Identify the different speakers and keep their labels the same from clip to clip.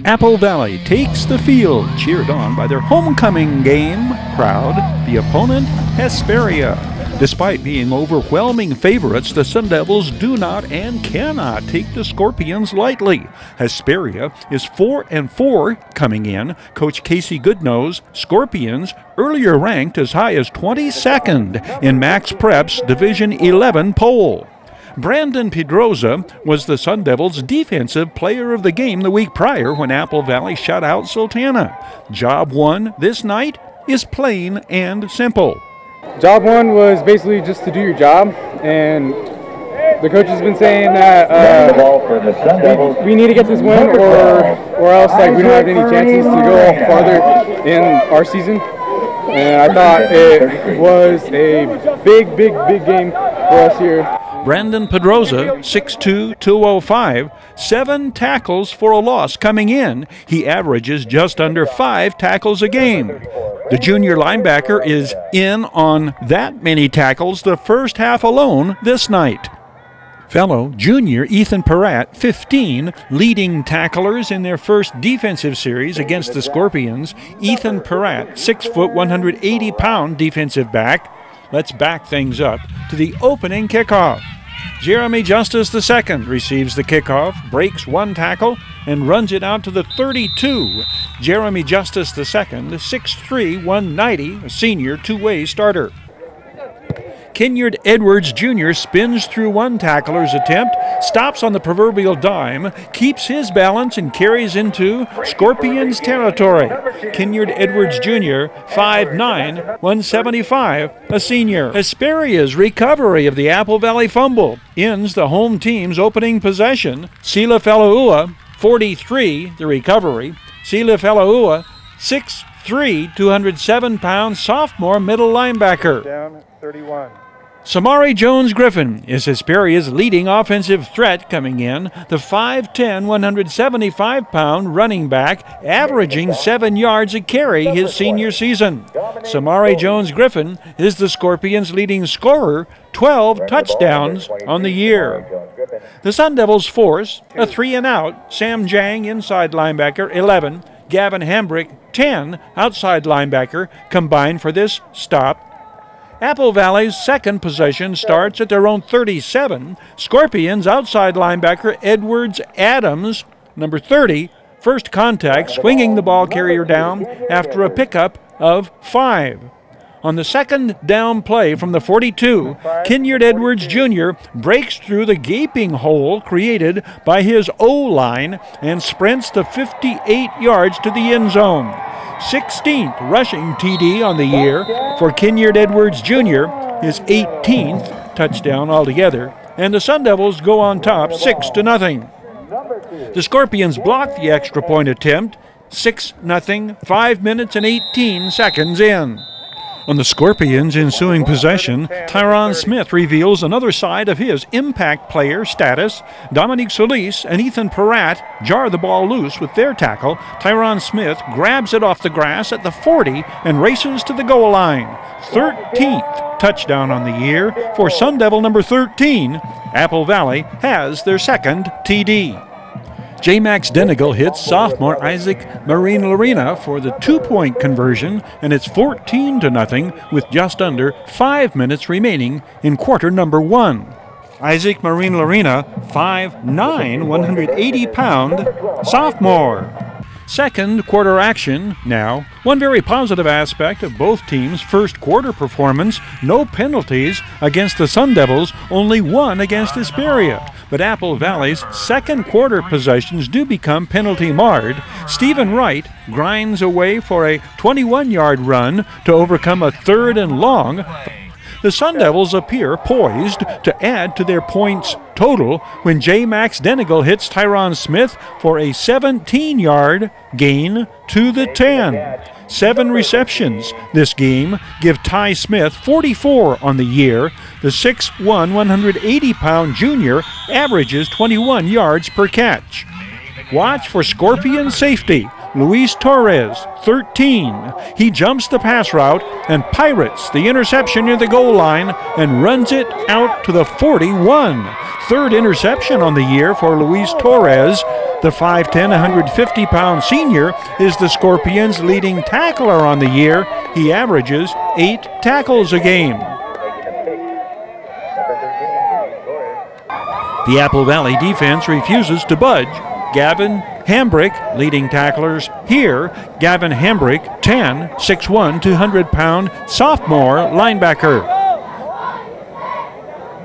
Speaker 1: Apple Valley takes the field, cheered on by their homecoming game crowd, the opponent, Hesperia. Despite being overwhelming favorites, the Sun Devils do not and cannot take the Scorpions lightly. Hesperia is 4-4 coming in. Coach Casey Goodnose Scorpions, earlier ranked as high as 22nd in Max Prep's Division 11 poll. Brandon Pedroza was the Sun Devils' defensive player of the game the week prior when Apple Valley shut out Sultana. Job one this night is plain and simple.
Speaker 2: Job one was basically just to do your job, and the coach has been saying that we need to get this win or else we don't have any chances to go farther in our season. And I thought it was a big game for us here.
Speaker 1: Brandon Pedroza, 6'2", 205, 7 tackles for a loss coming in. He averages just under 5 tackles a game. The junior linebacker is in on that many tackles the first half alone this night. Fellow junior Ethan Peratt, 15, leading tacklers in their first defensive series against the Scorpions. Ethan Peratt, 6 foot, 180-pound defensive back. Let's back things up to the opening kickoff. Jeremy Justice II receives the kickoff, breaks one tackle, and runs it out to the 32. Jeremy Justice II, 6'3", 190, a senior two-way starter. Kenyard Edwards Jr. spins through one tackler's attempt, stops on the proverbial dime, keeps his balance, and carries into Scorpions territory. Kenyard Edwards Jr., 5'9", 175, a senior. Hesperia's recovery of the Apple Valley fumble ends the home team's opening possession. Sila Falaua, 43, the recovery. Sila Falaua, 6'3", 207-pound sophomore middle linebacker.
Speaker 2: Down 31.
Speaker 1: Samari Jones-Griffin is Hesperia's leading offensive threat coming in, the 5'10", 175-pound running back, averaging 7 yards a carry his senior season. Samari Jones-Griffin is the Scorpions' leading scorer, 12 touchdowns on the year. The Sun Devils force a 3-and-out, Sam Jang, inside linebacker, 11, Gavin Hambrick, 10, outside linebacker, combined for this stop. Apple Valley's second possession starts at their own 37. Scorpions outside linebacker Edwards Adams, number 30, first contact, swinging the ball carrier down after a pickup of 5. On the second down play from the 42, Kenyard Edwards Jr. breaks through the gaping hole created by his O-line and sprints the 58 yards to the end zone. 16th rushing TD on the year for Kenyard Edwards Jr., his 18th touchdown altogether, and the Sun Devils go on top 6-0. The Scorpions block the extra point attempt, 6-0, 5 minutes and 18 seconds in. On the Scorpions' ensuing possession, Tyron Smith reveals another side of his impact player status. Dominique Solis and Ethan Peratt jar the ball loose with their tackle. Tyron Smith grabs it off the grass at the 40 and races to the goal line. 13th touchdown on the year for Sun Devil number 13. Apple Valley has their second TD. J. Max Denigal hits sophomore Isaac Marine-Lorena for the 2-point conversion, and it's 14-0 with just under 5 minutes remaining in quarter number 1. Isaac Marine-Lorena, 5'9", 180-pound sophomore. Second quarter action now. One very positive aspect of both teams' first quarter performance, no penalties against the Sun Devils, only one against Hesperia. But Apple Valley's second quarter possessions do become penalty marred. Stephen Wright grinds away for a 21-yard run to overcome a 3rd and long. The Sun Devils appear poised to add to their points total when J. Max Denigal hits Tyron Smith for a 17-yard gain to the 10. 7 receptions this game give Ty Smith 44 on the year. The 6'1", 180-pound junior averages 21 yards per catch. Watch for Scorpion safety Luis Torres, 13. He jumps the pass route and pirates the interception near the goal line and runs it out to the 41. Third interception on the year for Luis Torres. The 5'10", 150-pound senior is the Scorpions' leading tackler on the year. He averages 8 tackles a game. The Apple Valley defense refuses to budge. Gavin Hambrick leading tacklers here. Gavin Hambrick, 10, 6'1", 200-pound sophomore linebacker.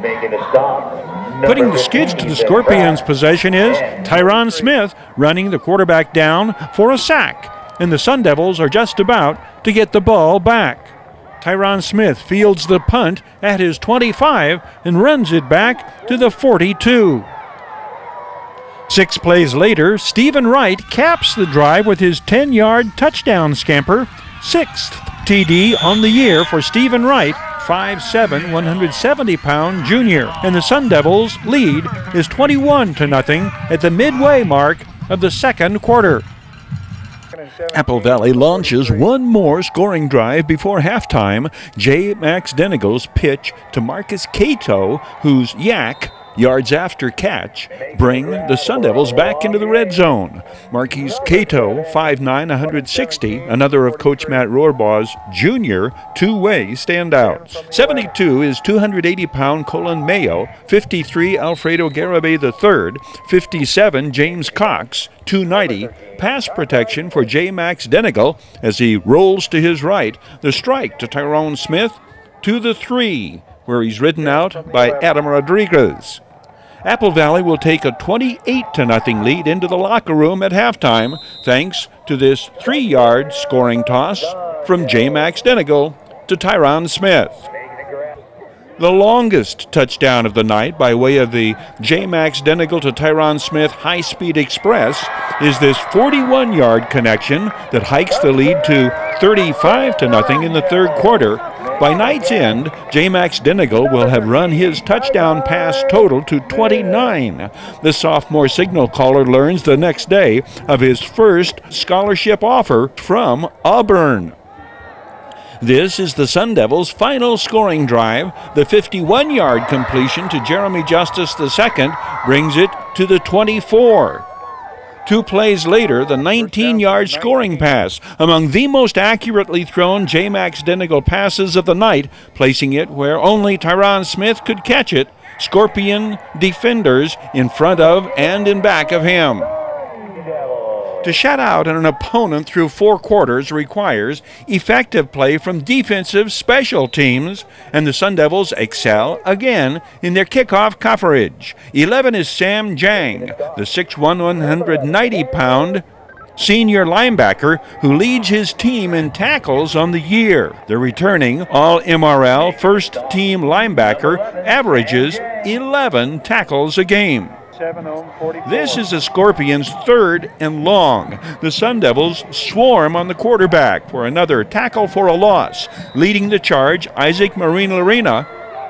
Speaker 3: Making a stop.
Speaker 1: Putting the skids to the Scorpions' possession is Tyron Smith running the quarterback down for a sack. And the Sun Devils are just about to get the ball back. Tyron Smith fields the punt at his 25 and runs it back to the 42. 6 plays later, Stephen Wright caps the drive with his 10-yard touchdown scamper. 6th TD on the year for Stephen Wright, 5'7", 170-pound junior. And the Sun Devils' lead is 21-0 at the midway mark of the second quarter. Apple Valley launches one more scoring drive before halftime. J. Max Denigo's pitch to Marcus Cato, whose yak, yards after catch, bring the Sun Devils back into the red zone. Marquise Cato, 5'9", 160, another of Coach Matt Rohrbaugh's junior two-way standouts. 72 is 280-pound Colin Mayo, 53 Alfredo Garibay III, 57 James Cox, 290. Pass protection for J. Max Denigal as he rolls to his right. The strike to Tyrone Smith to the 3, where he's ridden out by Adam Rodriguez. Apple Valley will take a 28-0 lead into the locker room at halftime, thanks to this 3-yard scoring toss from J. Max Denigal to Tyron Smith. The longest touchdown of the night by way of the J. Max Denigal to Tyron Smith high-speed express is this 41-yard connection that hikes the lead to 35-0 in the third quarter. By night's end, J. Max Denigal will have run his touchdown pass total to 29. The sophomore signal caller learns the next day of his first scholarship offer from Auburn. This is the Sun Devils' final scoring drive. The 51-yard completion to Jeremy Justice II brings it to the 24. 2 plays later, the 19-yard scoring pass, among the most accurately thrown J. Max Denigal passes of the night, placing it where only Tyron Smith could catch it. Scorpion defenders in front of and in back of him. To shut out an opponent through 4 quarters requires effective play from defensive special teams, and the Sun Devils excel again in their kickoff coverage. 11 is Sam Jang, the 6'1", 190-pound senior linebacker who leads his team in tackles on the year. The returning All-MRL first-team linebacker averages 11 tackles a game. This is the Scorpions' 3rd and long. The Sun Devils swarm on the quarterback for another tackle for a loss. Leading the charge, Isaac Marin-Larena,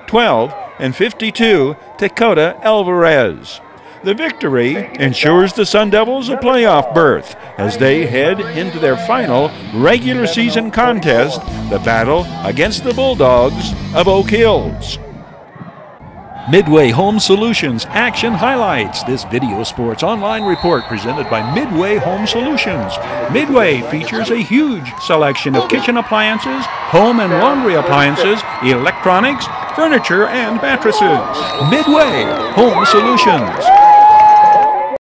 Speaker 1: 12, and 52, Dakota Alvarez. The victory ensures the Sun Devils a playoff berth as they head into their final regular season contest, the battle against the Bulldogs of Oak Hills. Midway Home Solutions Action Highlights. This video sports online report presented by Midway Home Solutions. Midway features a huge selection of kitchen appliances, home and laundry appliances, electronics, furniture, and mattresses. Midway Home Solutions.